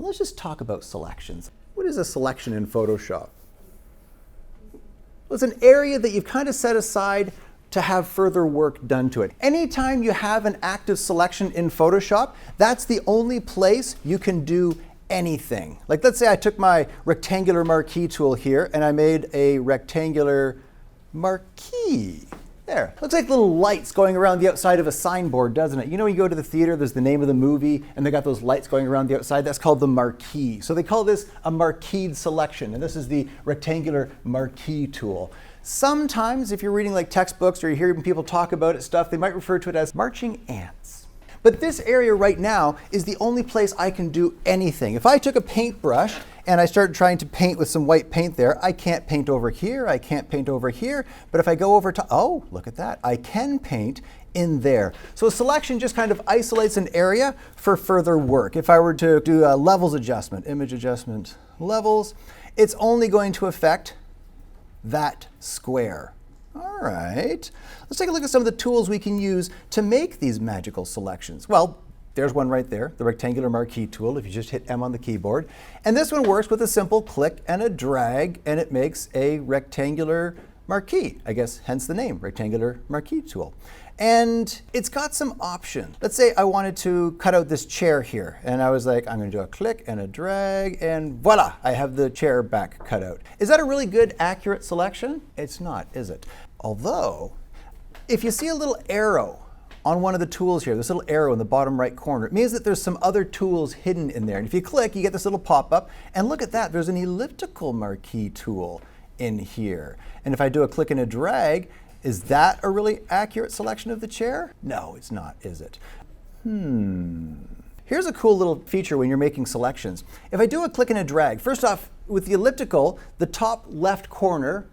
Let's just talk about selections. What is a selection in Photoshop? Well, it's an area that you've kind of set aside to have further work done to it. Anytime you have an active selection in Photoshop, that's the only place you can do anything. Like, let's say I took my rectangular marquee tool here and I made a rectangular marquee. There. Looks like little lights going around the outside of a signboard, doesn't it? You know, when you go to the theater, there's the name of the movie, and they got those lights going around the outside. That's called the marquee. So they call this a marqueed selection, and this is the rectangular marquee tool. Sometimes, if you're reading like textbooks or you're hearing people talk about it stuff, they might refer to it as marching ants. But this area right now is the only place I can do anything. If I took a paintbrush and I started trying to paint with some white paint there, I can't paint over here, I can't paint over here, but if I go over to, oh, look at that, I can paint in there. So a selection just kind of isolates an area for further work. If I were to do a levels adjustment, image adjustment, levels, it's only going to affect that square. All right, let's take a look at some of the tools we can use to make these magical selections. Well, there's one right there, the rectangular marquee tool, if you just hit M on the keyboard. And this one works with a simple click and a drag, and it makes a rectangular marquee. I guess hence the name, rectangular marquee tool. And it's got some options. Let's say I wanted to cut out this chair here, and I was like, I'm going to do a click and a drag, and voila, I have the chair back cut out. Is that a really good, accurate selection? It's not, is it? Although, if you see a little arrow on one of the tools here, this little arrow in the bottom right corner, it means that there's some other tools hidden in there. And if you click, you get this little pop-up, and look at that, there's an elliptical marquee tool in here. And if I do a click and a drag, is that a really accurate selection of the chair? No, it's not, is it? Here's a cool little feature when you're making selections. If I do a click and a drag, first off, with the elliptical, the top left corner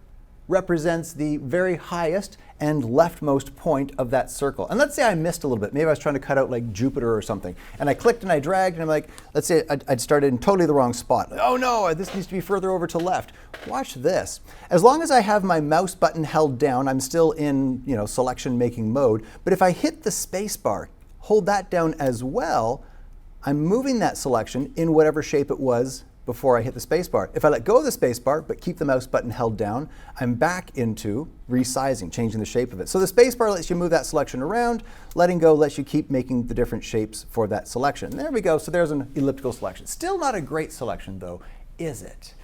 represents the very highest and leftmost point of that circle. And let's say I missed a little bit. Maybe I was trying to cut out like Jupiter or something. And I clicked and I dragged, and I'm like, let's say I'd started in totally the wrong spot. Oh no, this needs to be further over to left. Watch this. As long as I have my mouse button held down, I'm still in, selection making mode. But if I hit the space bar, hold that down as well, I'm moving that selection in whatever shape it was before I hit the spacebar. If I let go of the spacebar but keep the mouse button held down, I'm back into resizing, changing the shape of it. So the spacebar lets you move that selection around. Letting go lets you keep making the different shapes for that selection. There we go. So there's an elliptical selection. Still not a great selection though, is it?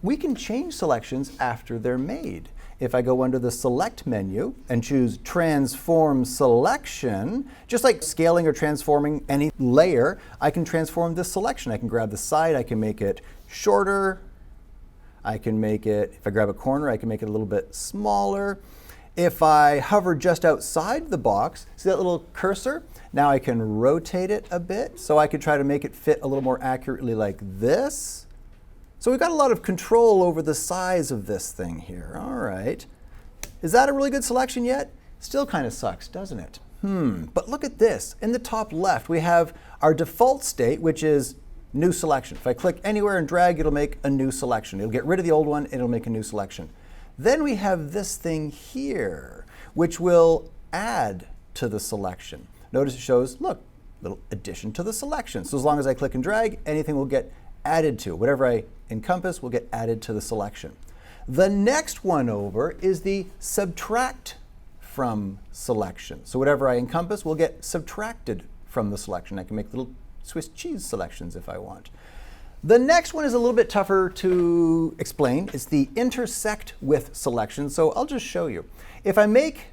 We can change selections after they're made. If I go under the Select menu and choose Transform Selection, just like scaling or transforming any layer, I can transform this selection. I can grab the side, I can make it shorter, I can make it, if I grab a corner, I can make it a little bit smaller. If I hover just outside the box, see that little cursor? Now I can rotate it a bit, so I could try to make it fit a little more accurately like this. So we've got a lot of control over the size of this thing here. All right. Is that a really good selection yet? Still kind of sucks, doesn't it? But look at this. In the top left, we have our default state, which is new selection. If I click anywhere and drag, it'll make a new selection. It'll get rid of the old one, and it'll make a new selection. Then we have this thing here, which will add to the selection. Notice it shows, look, little addition to the selection. So as long as I click and drag, anything will get added to. Whatever I encompass will get added to the selection. The next one over is the subtract from selection. So whatever I encompass will get subtracted from the selection. I can make little Swiss cheese selections if I want. The next one is a little bit tougher to explain. It's the intersect with selection. So I'll just show you. If I make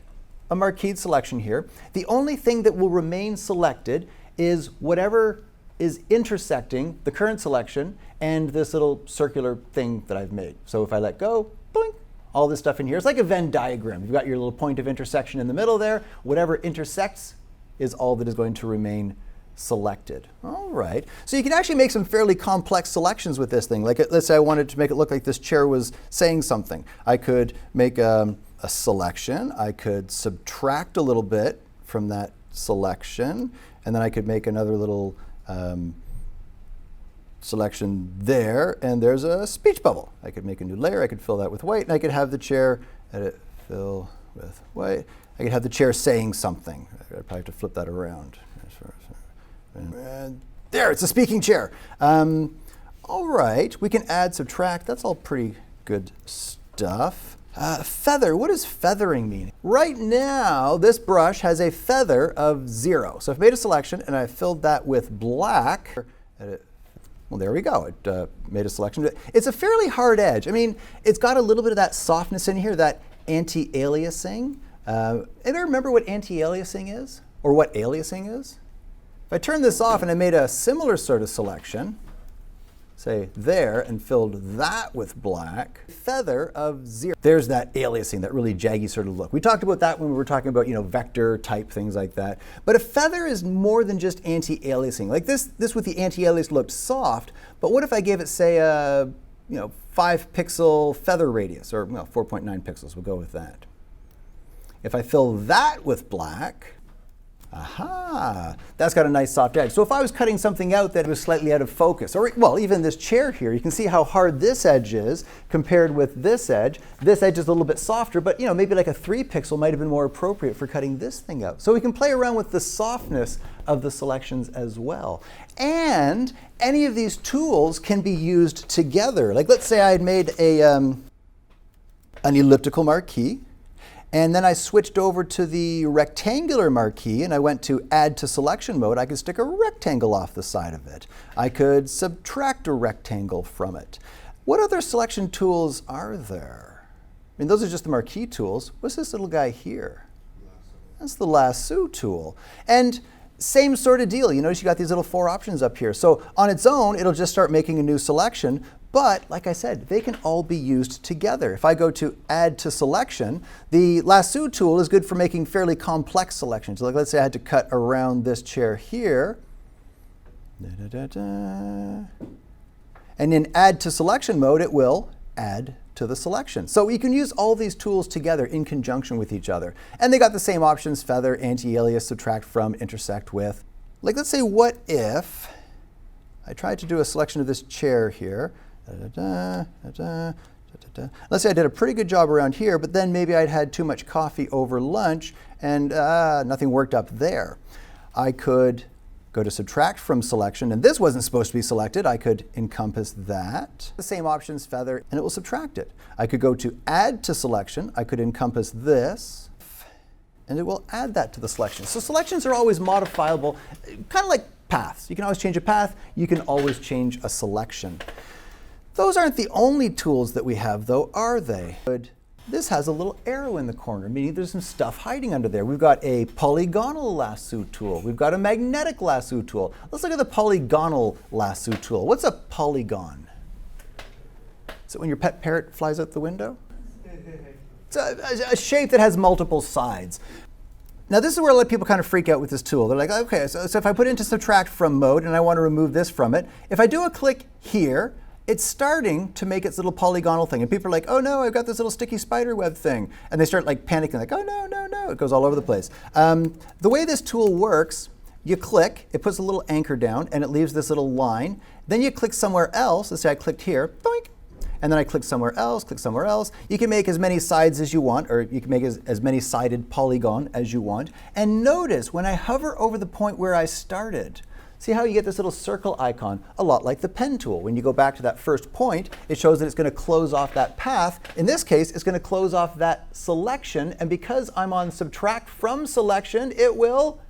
a marqueed selection here, the only thing that will remain selected is whatever is intersecting the current selection and this little circular thing that I've made. So if I let go, boink, all this stuff in here. It's like a Venn diagram. You've got your little point of intersection in the middle there. Whatever intersects is all that is going to remain selected. All right. So you can actually make some fairly complex selections with this thing. Like let's say I wanted to make it look like this chair was saying something. I could make a selection. I could subtract a little bit from that selection, and then I could make another little selection there, and there's a speech bubble. I could make a new layer, I could fill that with white, and I could have the chair, edit, fill with white. I could have the chair saying something. I'd probably have to flip that around. And There, it's a speaking chair. All right, we can add, subtract. That's all pretty good stuff. Feather, what does feathering mean? Right now, this brush has a feather of 0. So I've made a selection and I filled that with black. Well, there we go. It made a selection. It's a fairly hard edge. I mean, it's got a little bit of that softness in here, that anti-aliasing. Anybody remember what anti-aliasing is? Or what aliasing is? If I turn this off and I made a similar sort of selection, say there, and filled that with black, feather of 0. There's that aliasing, that really jaggy sort of look. We talked about that when we were talking about, vector type things like that. But a feather is more than just anti-aliasing. Like this with the anti-alias looked soft, but what if I gave it, say, a 5 pixel feather radius, or 4.9 pixels, we'll go with that. If I fill that with black, aha, that's got a nice soft edge. So if I was cutting something out that was slightly out of focus, or well, even this chair here, you can see how hard this edge is compared with this edge. This edge is a little bit softer, but maybe like a 3 pixel might have been more appropriate for cutting this thing out. So we can play around with the softness of the selections as well. And any of these tools can be used together. Like let's say I had made an elliptical marquee. And then I switched over to the rectangular marquee and I went to add to selection mode. I could stick a rectangle off the side of it. I could subtract a rectangle from it. What other selection tools are there? I mean, those are just the marquee tools. What's this little guy here? That's the lasso tool. And same sort of deal. You notice you got these little 4 options up here. So on its own, it'll just start making a new selection. But like I said, they can all be used together. If I go to add to selection, the lasso tool is good for making fairly complex selections. Like let's say I had to cut around this chair here. And in add to selection mode, it will add to the selection. So you can use all these tools together in conjunction with each other. And they got the same options: feather, anti-alias, subtract from, intersect with. Like let's say, what if I tried to do a selection of this chair here. Let's say I did a pretty good job around here, but then maybe I'd had too much coffee over lunch and nothing worked up there. I could go to subtract from selection, and this wasn't supposed to be selected. I could encompass that. The same options, feather, and it will subtract it. I could go to add to selection. I could encompass this, and it will add that to the selection. So selections are always modifiable, kind of like paths. You can always change a path. You can always change a selection. Those aren't the only tools that we have, though, are they? This has a little arrow in the corner, meaning there's some stuff hiding under there. We've got a polygonal lasso tool. We've it's a magnetic lasso tool. Let's look at the polygonal lasso tool. What's a polygon? Is it when your pet parrot flies out the window? It's a shape that has multiple sides. Now this is where a lot of people kind of freak out with this tool. They're like, okay, so if I put it into subtract from mode and I want to remove this from it, if I do a click here, it's starting to make its little polygonal thing. And people are like, oh no, I've got this little sticky spider web thing. And they start like panicking, like, oh no, no, no. It goes all over the place. The way this tool works, you click, it puts a little anchor down, and it leaves this little line. Then you click somewhere else. Let's say I clicked here, boink. And then I click somewhere else, click somewhere else. You can make as many sides as you want, or you can make as many sided polygon as you want. And notice when I hover over the point where I started, see how you get this little circle icon, a lot like the pen tool. When you go back to that first point, it shows that it's going to close off that path. In this case, it's going to close off that selection. And because I'm on subtract from selection, it will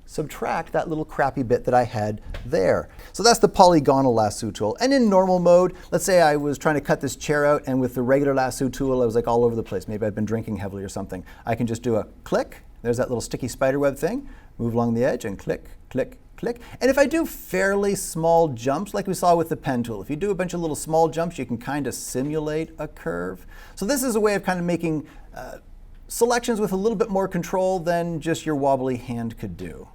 subtract that little crappy bit that I had there. So that's the polygonal lasso tool. And in normal mode, let's say I was trying to cut this chair out, and with the regular lasso tool, I was like all over the place. Maybe I'd been drinking heavily or something. I can just do a click. There's that little sticky spider web thing. Move along the edge and click, click, click. And if I do fairly small jumps, like we saw with the pen tool, if you do a bunch of little small jumps, you can kind of simulate a curve. So this is a way of kind of making selections with a little bit more control than just your wobbly hand could do.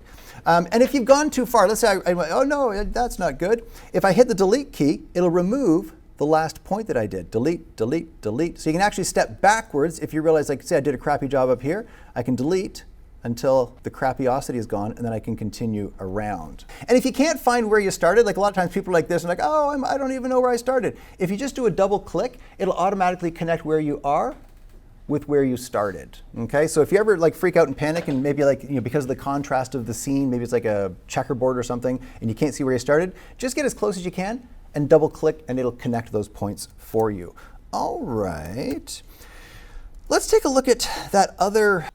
And if you've gone too far, let's say I went, oh no, that's not good. If I hit the delete key, it'll remove the last point that I did. Delete, delete, delete. So you can actually step backwards if you realize, like say I did a crappy job up here, I can delete until the crappyosity is gone, and then I can continue around. And if you can't find where you started, like a lot of times people are like this and like, oh, I don't even know where I started. If you just do a double click, it'll automatically connect where you are with where you started. Okay, so if you ever like freak out and panic and maybe like, because of the contrast of the scene, maybe it's like a checkerboard or something and you can't see where you started, just get as close as you can and double click and it'll connect those points for you. All right. Let's take a look at that other,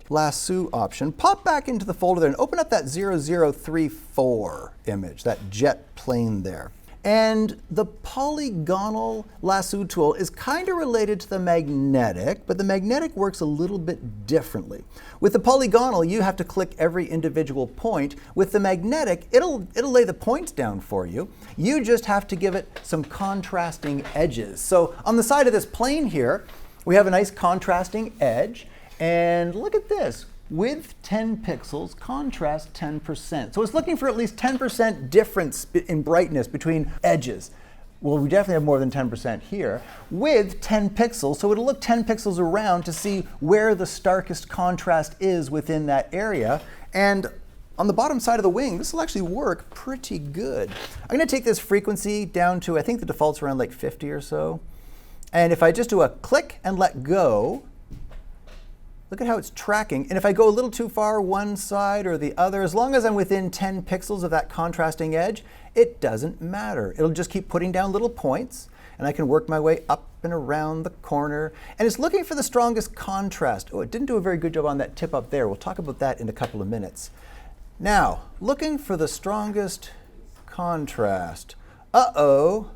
lasso option. Pop back into the folder there and open up that 0034 image, that jet plane there. And the Polygonal Lasso tool is kind of related to the magnetic, but the magnetic works a little bit differently. With the polygonal, you have to click every individual point. With the magnetic, it'll lay the points down for you. You just have to give it some contrasting edges. So on the side of this plane here, we have a nice contrasting edge, and look at this. Width 10 pixels, contrast 10%. So it's looking for at least 10% difference in brightness between edges. Well, we definitely have more than 10% here. Width 10 pixels, so it'll look 10 pixels around to see where the starkest contrast is within that area. And on the bottom side of the wing, this will actually work pretty good. I'm going to take this frequency down to, I think the default's around like 50 or so. And if I just do a click and let go, look at how it's tracking. And if I go a little too far one side or the other, as long as I'm within 10 pixels of that contrasting edge, it doesn't matter. It'll just keep putting down little points, and I can work my way up and around the corner. And it's looking for the strongest contrast. Oh, it didn't do a very good job on that tip up there. We'll talk about that in a couple of minutes. Now, looking for the strongest contrast. Uh-oh,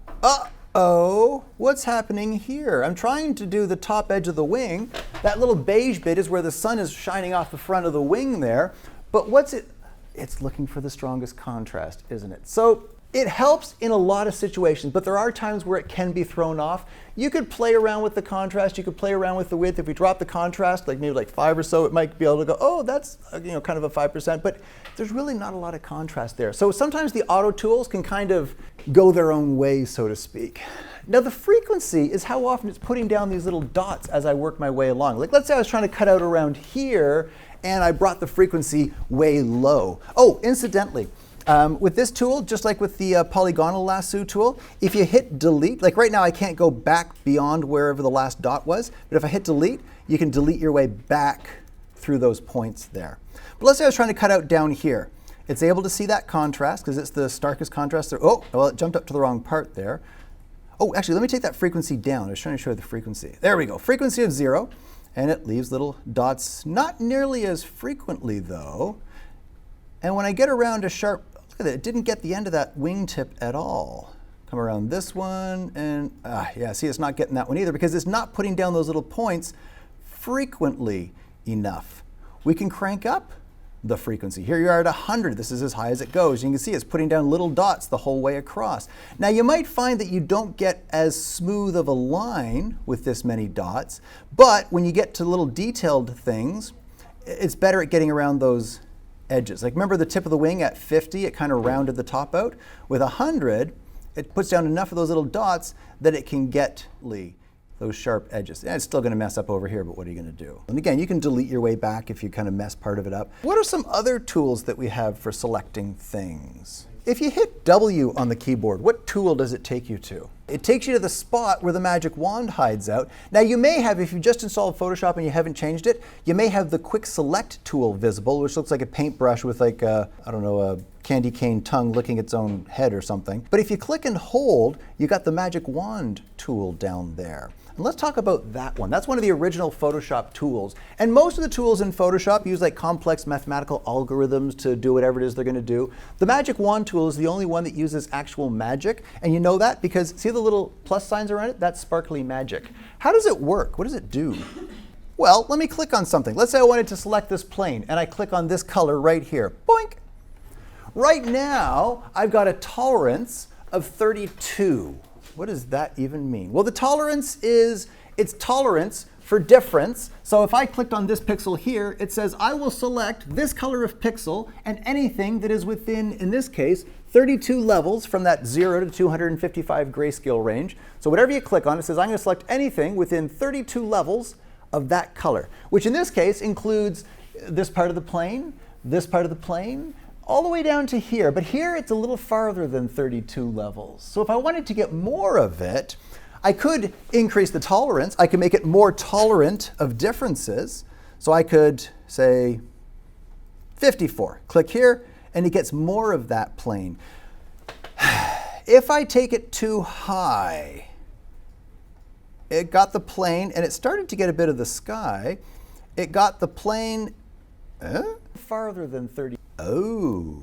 what's happening here? I'm trying to do the top edge of the wing. That little beige bit is where the sun is shining off the front of the wing there. But what's it? It's looking for the strongest contrast, isn't it? So it helps in a lot of situations, but there are times where it can be thrown off. You could play around with the contrast. You could play around with the width. If we drop the contrast, like maybe like 5 or so, it might be able to go, oh, that's kind of a 5%. But there's really not a lot of contrast there. So sometimes the auto tools can kind of go their own way, so to speak. Now the frequency is how often it's putting down these little dots as I work my way along. Like let's say I was trying to cut out around here and I brought the frequency way low. Oh, incidentally, with this tool, just like with the Polygonal Lasso tool, if you hit delete, like right now I can't go back beyond wherever the last dot was, but if I hit delete, you can delete your way back through those points there. But let's say I was trying to cut out down here. It's able to see that contrast because it's the starkest contrast there. Oh, well, it jumped up to the wrong part there. Oh, actually, let me take that frequency down. I was trying to show you the frequency. There we go, frequency of 0, and it leaves little dots, not nearly as frequently though. And when I get around a sharp, look at that, it didn't get the end of that wingtip at all. Come around this one, and yeah, see, it's not getting that one either because it's not putting down those little points frequently enough. We can crank up the frequency. Here you are at 100. This is as high as it goes. You can see it's putting down little dots the whole way across. Now you might find that you don't get as smooth of a line with this many dots, but when you get to little detailed things, it's better at getting around those edges. Like remember the tip of the wing at 50, it kind of rounded the top out. With 100, it puts down enough of those little dots that it can get those sharp edges. Yeah, it's still going to mess up over here, but what are you going to do? And again, you can delete your way back if you kind of mess part of it up. What are some other tools that we have for selecting things? If you hit W on the keyboard, what tool does it take you to? It takes you to the spot where the magic wand hides out. Now you may have, if you just installed Photoshop and you haven't changed it, you may have the quick select tool visible, which looks like a paintbrush with like a, I don't know, a candy cane tongue licking its own head or something. But if you click and hold, you got the magic wand tool down there. And let's talk about that one. That's one of the original Photoshop tools. And most of the tools in Photoshop use like complex mathematical algorithms to do whatever it is they're going to do. The magic wand tool is the only one that uses actual magic. And you know that because see the little plus signs around it? That's sparkly magic. How does it work? What does it do? Well, let me click on something. Let's say I wanted to select this plane and I click on this color right here. Boink! Right now, I've got a tolerance of 32. What does that even mean? Well, the tolerance is its tolerance for difference. So if I clicked on this pixel here, it says I will select this color of pixel and anything that is within, in this case, 32 levels from that 0 to 255 grayscale range. So whatever you click on, it says I'm going to select anything within 32 levels of that color, which in this case includes this part of the plane, this part of the plane, all the way down to here. But here it's a little farther than 32 levels. So if I wanted to get more of it, I could increase the tolerance. I could make it more tolerant of differences. So I could say 54. Click here, and it gets more of that plane. If I take it too high, it got the plane, and it started to get a bit of the sky. It got the plane farther than 30. Oh,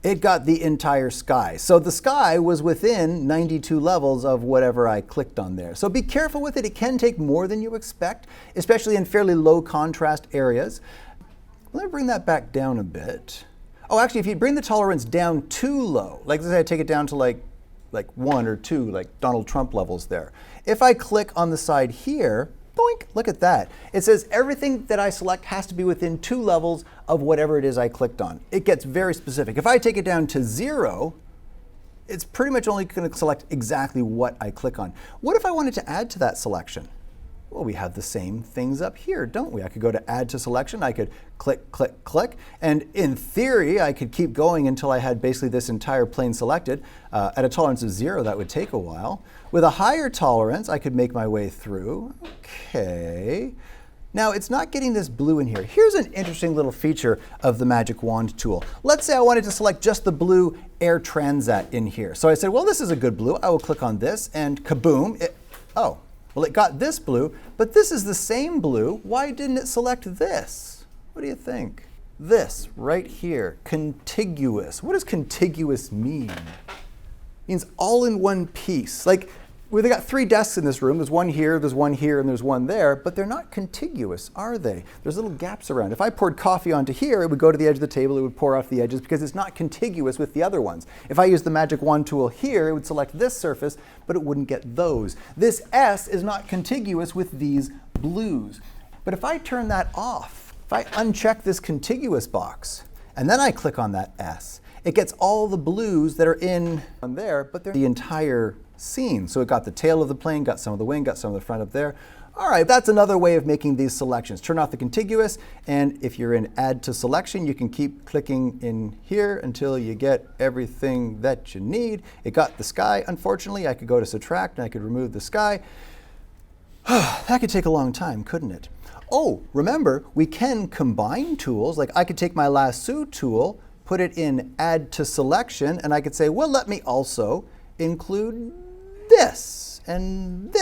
it got the entire sky. So the sky was within 92 levels of whatever I clicked on there. So be careful with it. It can take more than you expect, especially in fairly low contrast areas. Let me bring that back down a bit. Oh, actually, if you bring the tolerance down too low, like let's say I take it down to like 1 or 2, like Donald Trump levels there. If I click on the side here, boink, look at that. It says everything that I select has to be within 2 levels of whatever it is I clicked on. It gets very specific. If I take it down to 0, it's pretty much only going to select exactly what I click on. What if I wanted to add to that selection? Well, we have the same things up here, don't we? I could go to add to selection. I could click, click, click. And in theory, I could keep going until I had basically this entire plane selected. At a tolerance of 0, that would take a while. With a higher tolerance, I could make my way through. Okay. Now, it's not getting this blue in here. Here's an interesting little feature of the Magic Wand tool. Let's say I wanted to select just the blue Air Transat in here. So I said, well, this is a good blue. I will click on this, and kaboom. Well, it got this blue, but this is the same blue. Why didn't it select this? What do you think? This right here, contiguous. What does contiguous mean? It means all in one piece. Like, we got 3 desks in this room. There's one here, and there's one there, but they're not contiguous, are they? There's little gaps around. If I poured coffee onto here, it would go to the edge of the table, it would pour off the edges because it's not contiguous with the other ones. If I use the Magic Wand tool here, it would select this surface, but it wouldn't get those. This S is not contiguous with these blues. But if I turn that off, if I uncheck this contiguous box, and then I click on that S, it gets all the blues that are in there, but they're the entire scene. So it got the tail of the plane, got some of the wing, got some of the front up there. All right, that's another way of making these selections. Turn off the contiguous, and if you're in Add to Selection, you can keep clicking in here until you get everything that you need. It got the sky. Unfortunately, I could go to Subtract, and I could remove the sky. That could take a long time, couldn't it? Oh, remember, we can combine tools. Like I could take my Lasso tool, put it in Add to Selection, and I could say, well, let me also include this, and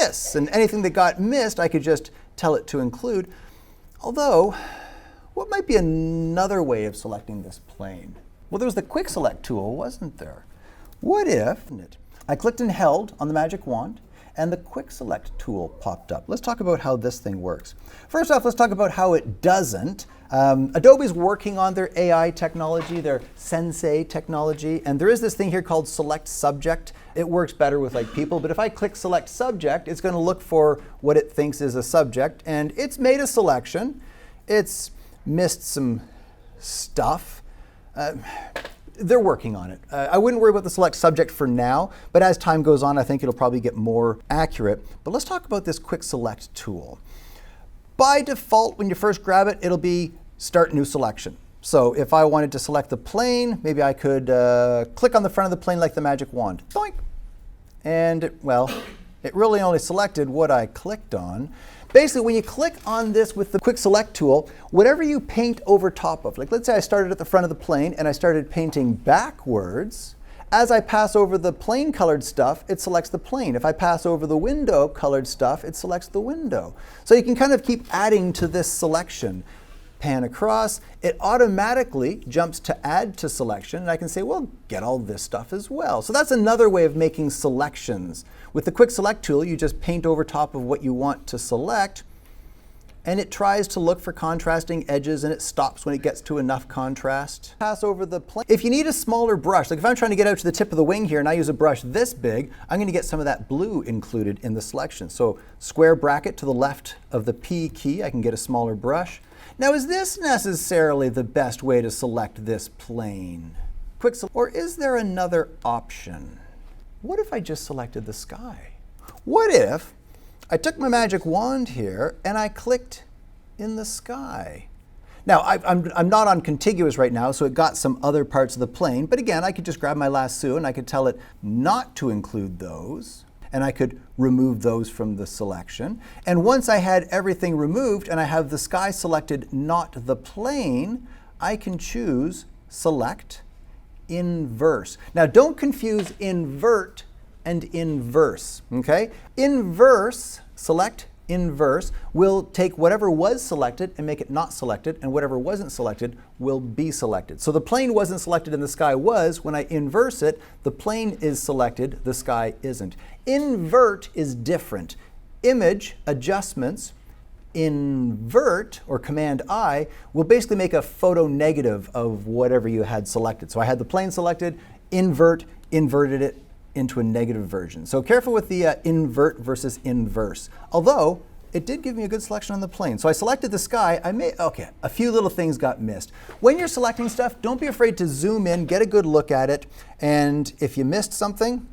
anything that got missed, I could just tell it to include. Although, what might be another way of selecting this plane? Well, there was the Quick Select tool, wasn't there? What if I clicked and held on the Magic Wand, and the Quick Select tool popped up? Let's talk about how this thing works. First off, let's talk about how it doesn't. Adobe's working on their AI technology, their Sensei technology, and there is this thing here called Select Subject. It works better with like people, but if I click Select Subject, it's going to look for what it thinks is a subject, and it's made a selection. It's missed some stuff. They're working on it. I wouldn't worry about the Select Subject for now, but as time goes on, I think it'll probably get more accurate. But let's talk about this Quick Select tool. By default, when you first grab it, it'll be Start New Selection. So if I wanted to select the plane, maybe I could click on the front of the plane like the Magic Wand. Boink. And, well, it really only selected what I clicked on. Basically, when you click on this with the Quick Select tool, whatever you paint over top of, like let's say I started at the front of the plane and I started painting backwards, as I pass over the plane colored stuff, it selects the plane. If I pass over the window colored stuff, it selects the window. So you can kind of keep adding to this selection. Pan across, it automatically jumps to Add to Selection, and I can say, well, get all this stuff as well. So that's another way of making selections. With the Quick Select tool, you just paint over top of what you want to select, and it tries to look for contrasting edges, and it stops when it gets to enough contrast. Pass over the plane. If you need a smaller brush, like if I'm trying to get out to the tip of the wing here and I use a brush this big, I'm going to get some of that blue included in the selection. So square bracket to the left of the P key, I can get a smaller brush. Now, is this necessarily the best way to select this plane? Or is there another option? What if I just selected the sky? What if I took my Magic Wand here and I clicked in the sky? Now, I'm not on contiguous right now, so it got some other parts of the plane. But again, I could just grab my lasso and I could tell it not to include those. and I could remove those from the selection. And once I had everything removed and I have the sky selected, not the plane, I can choose Select Inverse. Now don't confuse invert and inverse, okay? Inverse, select inverse, will take whatever was selected and make it not selected, and whatever wasn't selected will be selected. So the plane wasn't selected and the sky was. When I inverse it, the plane is selected, the sky isn't. Invert is different. Image adjustments, invert, or Command I, will basically make a photo negative of whatever you had selected. So I had the plane selected, inverted it into a negative version. So careful with the invert versus inverse. Although, it did give me a good selection on the plane. So I selected the sky. Okay, a few little things got missed. When you're selecting stuff, don't be afraid to zoom in, get a good look at it, and if you missed something,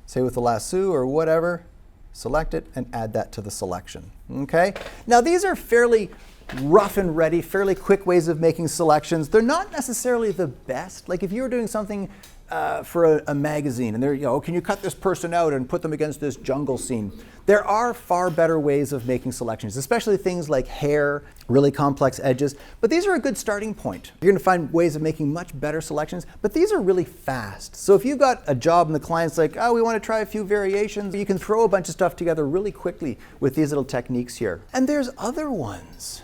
say with the lasso or whatever, select it and add that to the selection, okay? Now these are fairly rough and ready, fairly quick ways of making selections. They're not necessarily the best. Like if you were doing something for a magazine and they're, can you cut this person out and put them against this jungle scene? There are far better ways of making selections, especially things like hair, really complex edges, but these are a good starting point. You're gonna find ways of making much better selections, but these are really fast. So if you've got a job and the client's like, oh, we wanna try a few variations, you can throw a bunch of stuff together really quickly with these little techniques here. And there's other ones.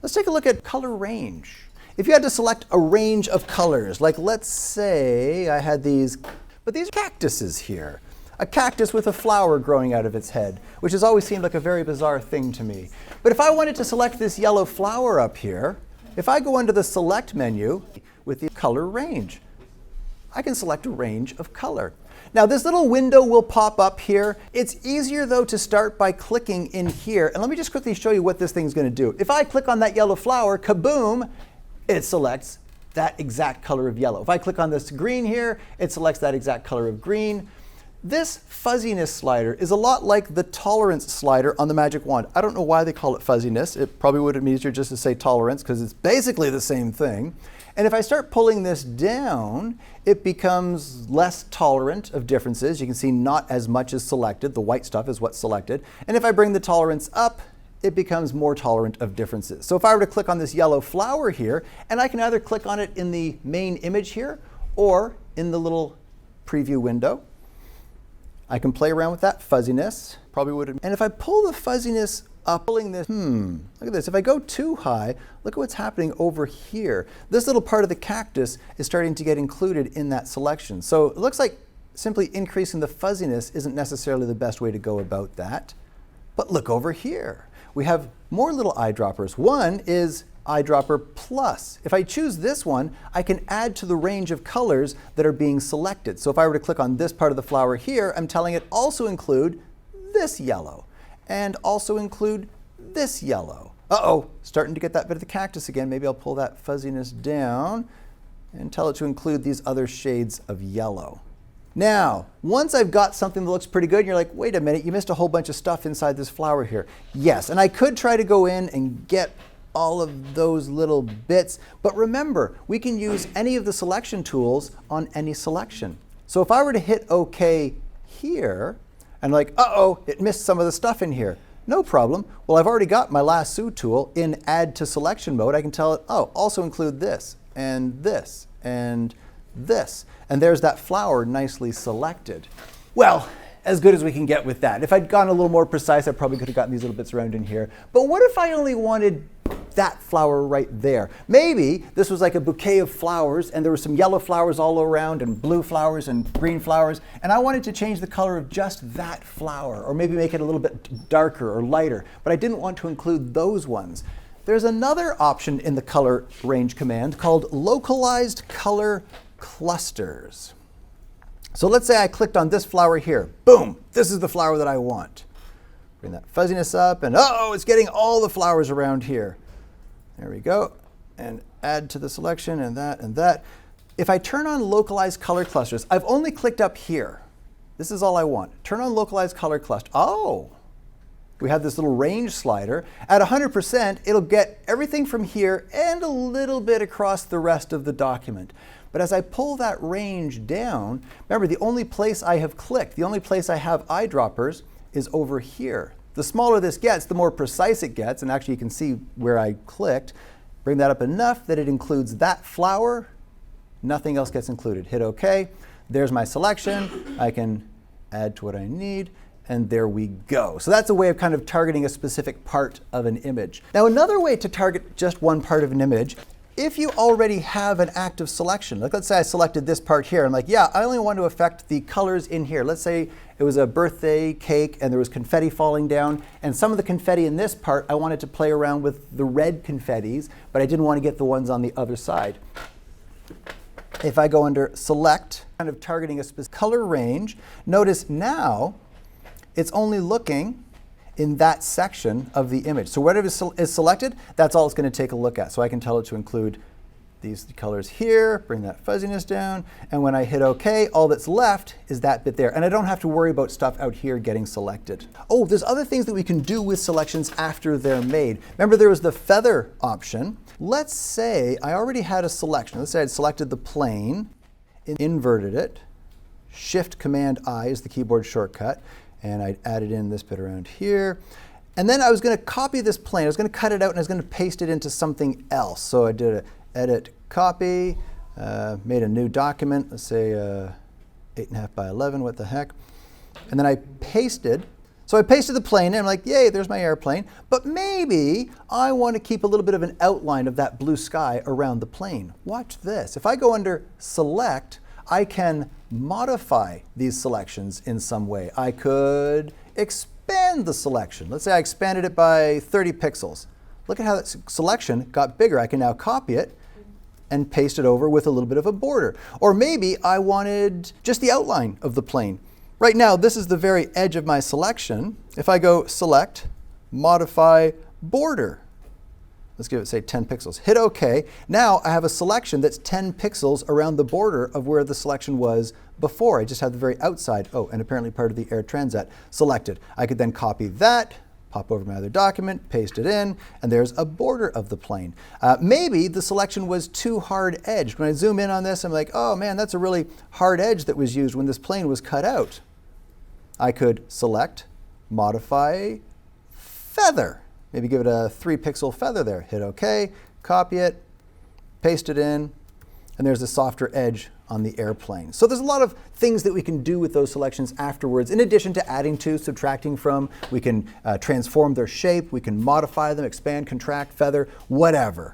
Let's take a look at color range. If you had to select a range of colors, like let's say I had these, but these are cactuses here. A cactus with a flower growing out of its head, which has always seemed like a very bizarre thing to me. But if I wanted to select this yellow flower up here, if I go under the Select menu with the color range, I can select a range of color. Now this little window will pop up here. It's easier though to start by clicking in here. And let me just quickly show you what this thing's gonna do. If I click on that yellow flower, kaboom, it selects that exact color of yellow. If I click on this green here, it selects that exact color of green. This fuzziness slider is a lot like the tolerance slider on the Magic Wand. I don't know why they call it fuzziness. It probably would have been easier just to say tolerance because it's basically the same thing. And if I start pulling this down, it becomes less tolerant of differences. You can see not as much is selected. The white stuff is what's selected. And if I bring the tolerance up, it becomes more tolerant of differences. So if I were to click on this yellow flower here, and I can either click on it in the main image here or in the little preview window, I can play around with that fuzziness. Probably would have. And if I pull the fuzziness up, pulling this, look at this. If I go too high, look at what's happening over here. This little part of the cactus is starting to get included in that selection. So it looks like simply increasing the fuzziness isn't necessarily the best way to go about that. But look over here. We have more little eyedroppers. One is eyedropper plus. If I choose this one, I can add to the range of colors that are being selected. So if I were to click on this part of the flower here, I'm telling it also include this yellow and also include this yellow. Uh-oh, starting to get that bit of the cactus again. Maybe I'll pull that fuzziness down and tell it to include these other shades of yellow. Now, once I've got something that looks pretty good, and you're like, wait a minute, you missed a whole bunch of stuff inside this flower here. Yes, and I could try to go in and get all of those little bits, but remember, we can use any of the selection tools on any selection. So if I were to hit OK here, and like, uh-oh, it missed some of the stuff in here. No problem. Well, I've already got my lasso tool in Add to Selection mode. I can tell it, oh, also include this, and this, and this. And there's that flower nicely selected. Well, as good as we can get with that. If I'd gone a little more precise, I probably could have gotten these little bits around in here. But what if I only wanted that flower right there? Maybe this was like a bouquet of flowers and there were some yellow flowers all around and blue flowers and green flowers, and I wanted to change the color of just that flower, or maybe make it a little bit darker or lighter, but I didn't want to include those ones. There's another option in the color range command called localized color clusters. So let's say I clicked on this flower here. Boom, this is the flower that I want. Bring that fuzziness up, and oh, it's getting all the flowers around here. There we go. And add to the selection, and that, and that. If I turn on localized color clusters, I've only clicked up here. This is all I want. Turn on localized color cluster. Oh, we have this little range slider. At 100%, it'll get everything from here and a little bit across the rest of the document. But as I pull that range down, remember the only place I have clicked, the only place I have eyedroppers is over here. The smaller this gets, the more precise it gets, and actually you can see where I clicked. Bring that up enough that it includes that flower, nothing else gets included. Hit OK. There's my selection. I can add to what I need, and there we go. So that's a way of kind of targeting a specific part of an image. Now another way to target just one part of an image, if you already have an active selection, like let's say I selected this part here, I'm like, yeah, I only want to affect the colors in here. Let's say it was a birthday cake and there was confetti falling down, and some of the confetti in this part, I wanted to play around with the red confettis, but I didn't want to get the ones on the other side. If I go under Select, kind of targeting a specific color range, notice now it's only looking in that section of the image. So whatever is selected, that's all it's going to take a look at. So I can tell it to include these colors here, bring that fuzziness down, and when I hit OK, all that's left is that bit there. And I don't have to worry about stuff out here getting selected. Oh, there's other things that we can do with selections after they're made. Remember there was the feather option. Let's say I already had a selection. Let's say I'd selected the plane, inverted it, Shift-Command-I is the keyboard shortcut, and I'd added in this bit around here. And then I was going to copy this plane. I was going to cut it out and I was going to paste it into something else. So I did an edit, copy, made a new document, let's say 8.5 by 11, what the heck. And then I pasted. So I pasted the plane and I'm like, yay, there's my airplane. But maybe I want to keep a little bit of an outline of that blue sky around the plane. Watch this. If I go under Select, I can modify these selections in some way. I could expand the selection. Let's say I expanded it by 30 pixels. Look at how that selection got bigger. I can now copy it and paste it over with a little bit of a border. Or maybe I wanted just the outline of the plane. Right now, this is the very edge of my selection. If I go Select, Modify, Border, let's give it, say, 10 pixels. Hit OK. Now I have a selection that's 10 pixels around the border of where the selection was before. I just have the very outside, oh, and apparently part of the Air Transat selected. I could then copy that, pop over my other document, paste it in, and there's a border of the plane. Maybe the selection was too hard-edged. When I zoom in on this, I'm like, oh man, that's a really hard edge that was used when this plane was cut out. I could select, modify, feather. Maybe give it a 3-pixel feather there. Hit OK, copy it, paste it in, and there's a softer edge on the airplane. So there's a lot of things that we can do with those selections afterwards. In addition to adding to, subtracting from, we can transform their shape, we can modify them, expand, contract, feather, whatever.